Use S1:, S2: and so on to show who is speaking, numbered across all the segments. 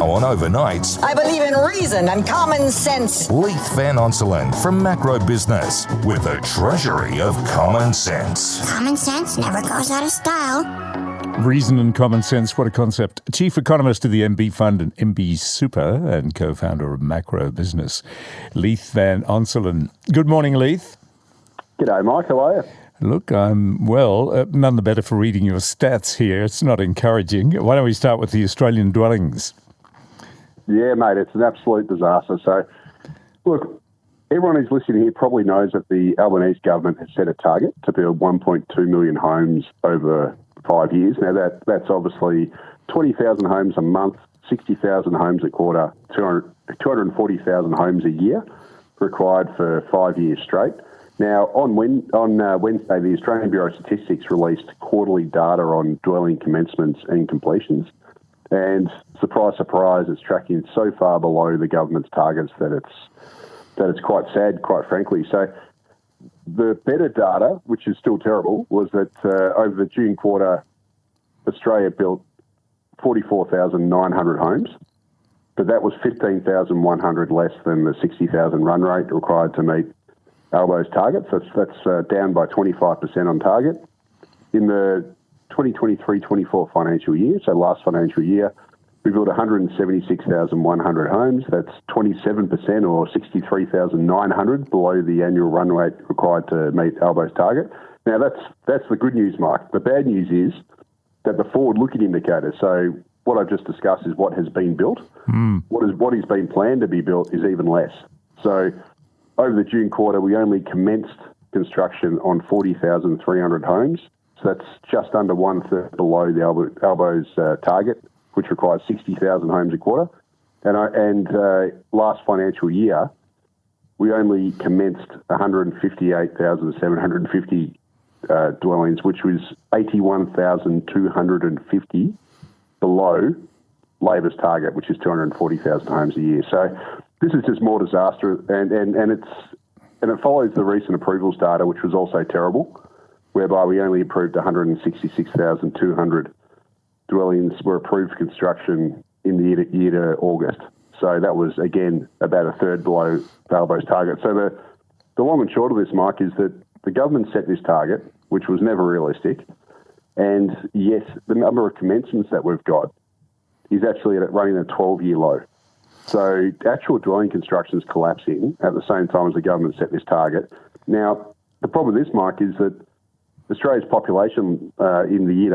S1: On Overnights,
S2: I believe in reason and common sense.
S1: Leith Van Onselen from Macro Business with the Treasury of Common Sense.
S3: Common sense never goes out of style.
S4: Reason and common sense, what a concept. Chief economist of the MB Fund and MB Super and co-founder of Macro Business, Leith Van Onselen. Good morning, Leith.
S5: G'day, Mike. How are you?
S4: Look, I'm well. None the better for reading your stats here. It's not encouraging. Why don't we start with the Australian dwellings?
S5: Yeah, mate, it's an absolute disaster. So, look, everyone who's listening here probably knows that the Albanese government has set a target to build 1.2 million homes over 5 years. Now, that's obviously 20,000 homes a month, 60,000 homes a quarter, 240,000 homes a year required for 5 years straight. Now, on Wednesday, the Australian Bureau of Statistics released quarterly data on dwelling commencements and completions. And surprise, surprise, it's tracking so far below the government's targets that it's quite sad, quite frankly. So the better data, which is still terrible, was that over the June quarter, Australia built 44,900 homes, but that was 15,100 less than the 60,000 run rate required to meet Albo's target. So that's down by 25% on target. In the 2023-24 financial year, so last financial year, we built 176,100 homes. That's 27% or 63,900 below the annual run rate required to meet Albo's target. Now, that's the good news, Mark. The bad news is that the forward-looking indicators, so what I've just discussed is what has been built. What is being planned to be built is even less. So over the June quarter, we only commenced construction on 40,300 homes. So that's just under one-third below the Albo's target, which requires 60,000 homes a quarter. And last financial year, we only commenced 158,750 dwellings, which was 81,250 below Labor's target, which is 240,000 homes a year. So this is just more disaster, and it follows the recent approvals data, which was also terrible, whereby we only approved 166,200 dwellings were approved for construction in the year to August. So that was, again, about a third below Albo's target. So the long and short of this, Mike, is that the government set this target, which was never realistic, and yes, the number of commencements that we've got is actually running a 12-year low. So actual dwelling construction is collapsing at the same time as the government set this target. Now, the problem with this, Mike, is that Australia's population in the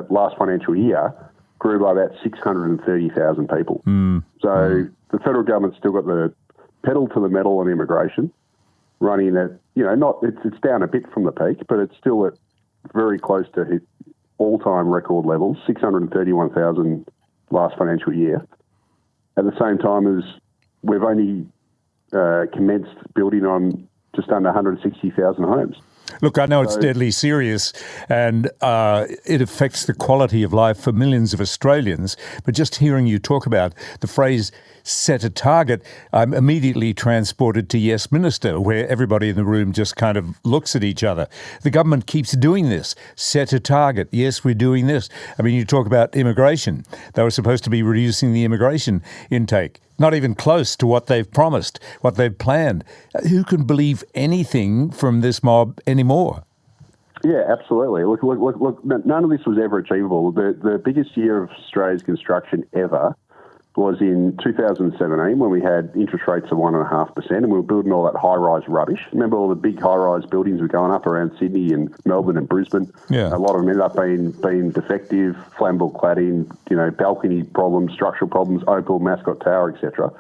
S5: last financial year grew by about 630,000 people. So the federal government's still got the pedal to the metal on immigration, running at, it's down a bit from the peak, but it's still at very close to all-time record levels, 631,000 last financial year. At the same time as we've only commenced building on just under 160,000 homes.
S4: Look, I know it's deadly serious and it affects the quality of life for millions of Australians, but just hearing you talk about the phrase set a target, I'm immediately transported to Yes Minister, where everybody in the room just kind of looks at each other. The government keeps doing this. Set a target. Yes, we're doing this. I mean, you talk about immigration. They were supposed to be reducing the immigration intake. Not even close to what they've promised, what they've planned. Who can believe anything from this mob anymore?
S5: Yeah, absolutely. Look, none of this was ever achievable. The biggest year of Australia's construction ever was in 2017 when we had interest rates of 1.5% and we were building all that high-rise rubbish. Remember all the big high-rise buildings were going up around Sydney and Melbourne and Brisbane?
S4: Yeah.
S5: A lot of them ended up being defective, flammable cladding, balcony problems, structural problems, Opal, Mascot Tower, etc.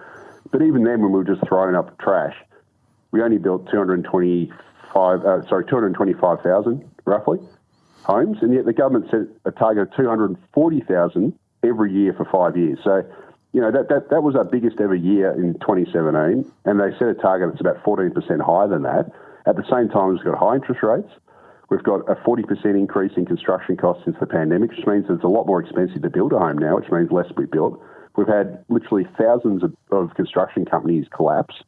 S5: But even then, when we were just throwing up trash, we only built 225,000 roughly homes, and yet the government set a target of 240,000 every year for 5 years. So, that was our biggest ever year in 2017, and they set a target that's about 14% higher than that. At the same time, we've got high interest rates. We've got a 40% increase in construction costs since the pandemic, which means it's a lot more expensive to build a home now, which means less will be built. We've had literally thousands of construction companies collapse,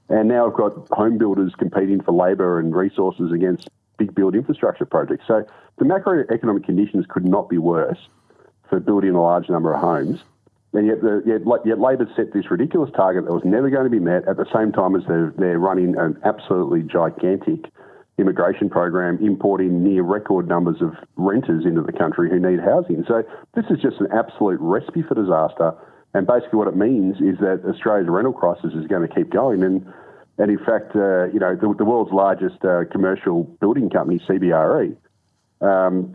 S5: and now we've got home builders competing for labour and resources against big build infrastructure projects. So the macroeconomic conditions could not be worse for building a large number of homes. And yet Labor set this ridiculous target that was never going to be met at the same time as they're running an absolutely gigantic immigration program, importing near record numbers of renters into the country who need housing. So this is just an absolute recipe for disaster. And basically what it means is that Australia's rental crisis is going to keep going. And in fact, the world's largest commercial building company, CBRE,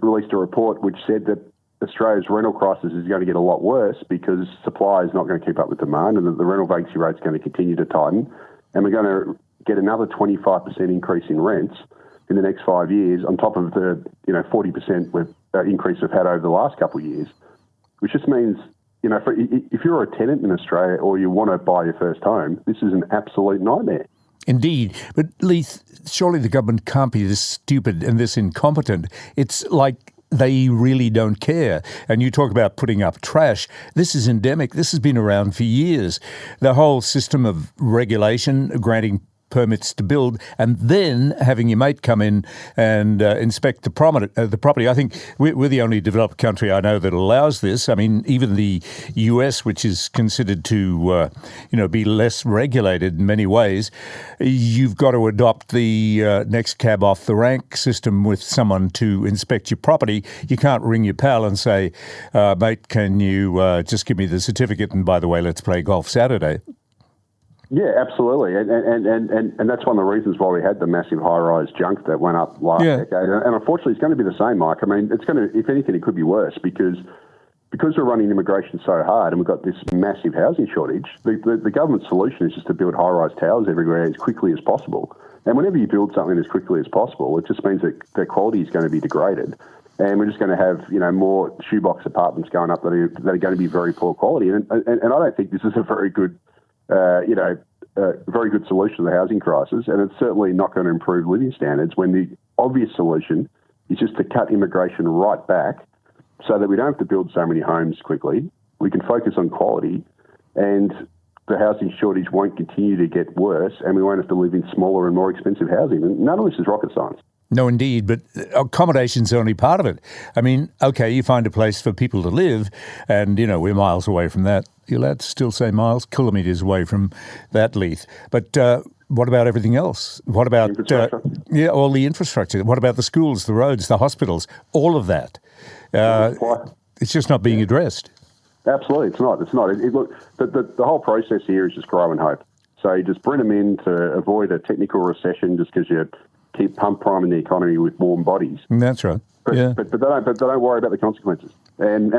S5: released a report which said that Australia's rental crisis is going to get a lot worse because supply is not going to keep up with demand, and that the rental vacancy rate is going to continue to tighten. And we're going to get another 25% increase in rents in the next 5 years on top of the 40% increase we've had over the last couple of years, which just means, if you're a tenant in Australia or you want to buy your first home, this is an absolute nightmare.
S4: Indeed. But, Leith, surely the government can't be this stupid and this incompetent. It's like they really don't care. And you talk about putting up trash. This is endemic. This has been around for years. The whole system of regulation, granting permits to build, and then having your mate come in and inspect the property. I think we're the only developed country I know that allows this. I mean, even the US, which is considered to be less regulated in many ways, you've got to adopt the next cab off the rank system with someone to inspect your property. You can't ring your pal and say, mate, can you just give me the certificate, and by the way, let's play golf Saturday.
S5: Yeah, absolutely, and that's one of the reasons why we had the massive high-rise junk that went up last decade. And unfortunately, it's going to be the same, Mike. I mean, it's going to, if anything, it could be worse because we're running immigration so hard and we've got this massive housing shortage. The government's solution is just to build high-rise towers everywhere as quickly as possible. And whenever you build something as quickly as possible, it just means that the quality is going to be degraded, and we're just going to have more shoebox apartments going up that are going to be very poor quality. And I don't think this is a very good. Very good solution to the housing crisis, and it's certainly not going to improve living standards when the obvious solution is just to cut immigration right back so that we don't have to build so many homes quickly. We can focus on quality, and the housing shortage won't continue to get worse, and we won't have to live in smaller and more expensive housing. And none of this is rocket science.
S4: No, indeed, but accommodation's only part of it. I mean, okay, you find a place for people to live, and, we're miles away from that. You're allowed to still say miles, kilometres away from that, Leith. But what about everything else? What about all the infrastructure? What about the schools, the roads, the hospitals, all of that? It's just not being addressed.
S5: Absolutely, it's not. It's not. Look, the whole process here is just grow and hope. So you just bring them in to avoid a technical recession just because you keep pump priming the economy with warm bodies.
S4: That's right.
S5: But they don't worry about the consequences. And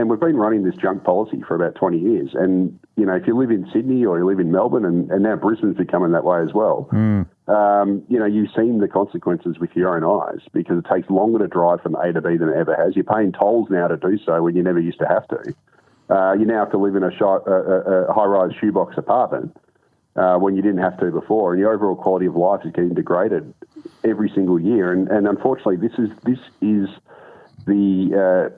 S5: we've been running this junk policy for about 20 years. And, if you live in Sydney or you live in Melbourne, and now Brisbane's becoming that way as well, you've seen the consequences with your own eyes because it takes longer to drive from A to B than it ever has. You're paying tolls now to do so when you never used to have to. You now have to live in a high-rise shoebox apartment when you didn't have to before, and your overall quality of life is getting degraded every single year. And unfortunately, this is the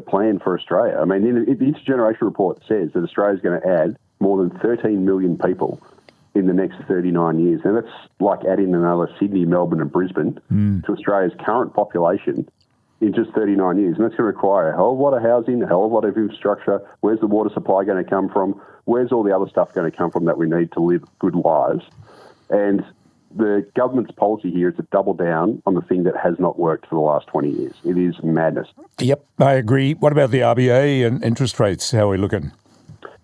S5: plan for Australia. I mean, the Intergeneration Report says that Australia is going to add more than 13 million people in the next 39 years. And that's like adding another Sydney, Melbourne and Brisbane to Australia's current population in just 39 years. And that's going to require a hell of a lot of housing, a hell of a lot of infrastructure. Where's the water supply going to come from? Where's all the other stuff going to come from that we need to live good lives? And the government's policy here is to double down on the thing that has not worked for the last 20 years. It is madness. Yep,
S4: I agree. What about the RBA and interest rates? How are we looking?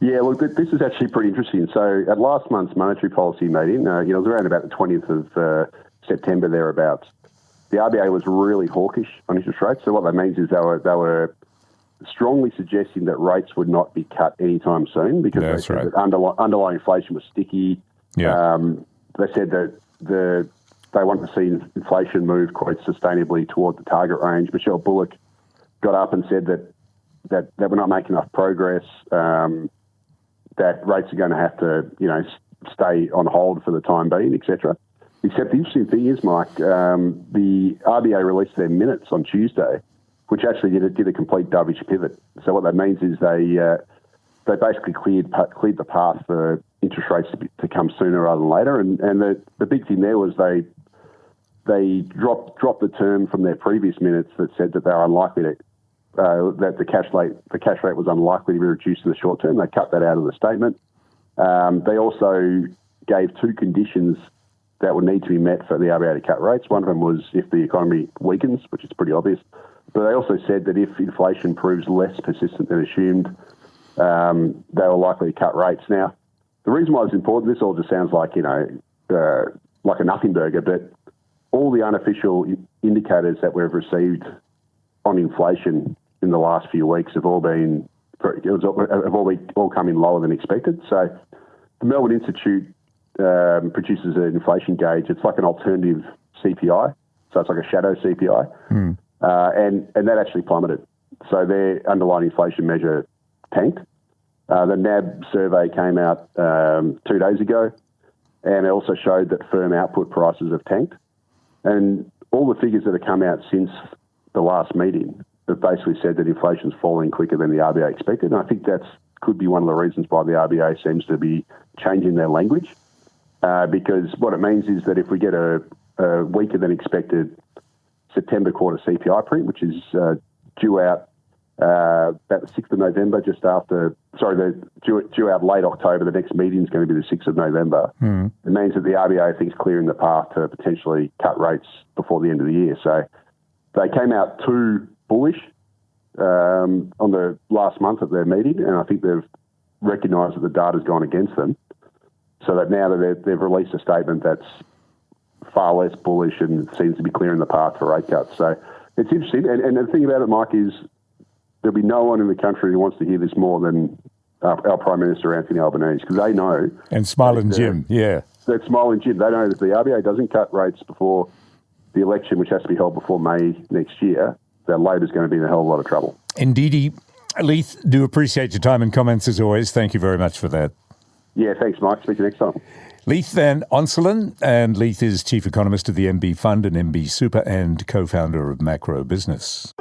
S5: Yeah, look, this is actually pretty interesting. So at last month's monetary policy meeting, it was around about the 20th of September thereabouts, the RBA was really hawkish on interest rates. So what that means is they were strongly suggesting that rates would not be cut anytime soon because they said that underlying inflation was sticky.
S4: Yeah.
S5: They said that they want to see inflation move quite sustainably toward the target range. Michelle Bullock got up and said that we're not making enough progress, that rates are going to have to, stay on hold for the time being, etc. Except the interesting thing is, Mike, the RBA released their minutes on Tuesday, which actually did a complete dovish pivot. So what that means is they basically cleared the path for interest rates to come sooner rather than later. And the big thing there was they dropped the term from their previous minutes that said that they were unlikely that the cash rate was unlikely to be reduced in the short term. They cut that out of the statement. They also gave two conditions that would need to be met for the RBA to cut rates. One of them was if the economy weakens, which is pretty obvious. But they also said that if inflation proves less persistent than assumed, they were likely to cut rates. Now, the reason why it's important, this all just sounds like, like a nothing burger, but all the unofficial indicators that we've received on inflation in the last few weeks have all come in lower than expected. So the Melbourne Institute produces an inflation gauge. It's like an alternative CPI, so it's like a shadow CPI, and that actually plummeted. So their underlying inflation measure tanked. The NAB survey came out 2 days ago, and it also showed that firm output prices have tanked. And all the figures that have come out since the last meeting have basically said that inflation's falling quicker than the RBA expected. And I think that could be one of the reasons why the RBA seems to be changing their language, because what it means is that if we get a weaker than expected September quarter CPI print, which is due out about the 6th of November, due out late October. The next meeting is going to be the 6th of November. It means that the RBA thinks clearing the path to potentially cut rates before the end of the year. So they came out too bullish on the last month of their meeting, and I think they've recognised that the data's gone against them, so that now that they've released a statement that's far less bullish and seems to be clearing the path for rate cuts. So it's interesting. And the thing about it, Mike, is there'll be no one in the country who wants to hear this more than our Prime Minister, Anthony Albanese, because they know...
S4: And Smiling Jim, yeah.
S5: That Smiling Jim, they know that the RBA doesn't cut rates before the election, which has to be held before May next year, that Labor's going to be in a hell of a lot of trouble.
S4: Indeedy. Leith, do appreciate your time and comments as always. Thank you very much for that.
S5: Yeah, thanks, Mike. Speak to you next time.
S4: Leith Van Onselen, and Leith is Chief Economist of the MB Fund and MB Super and co-founder of Macro Business.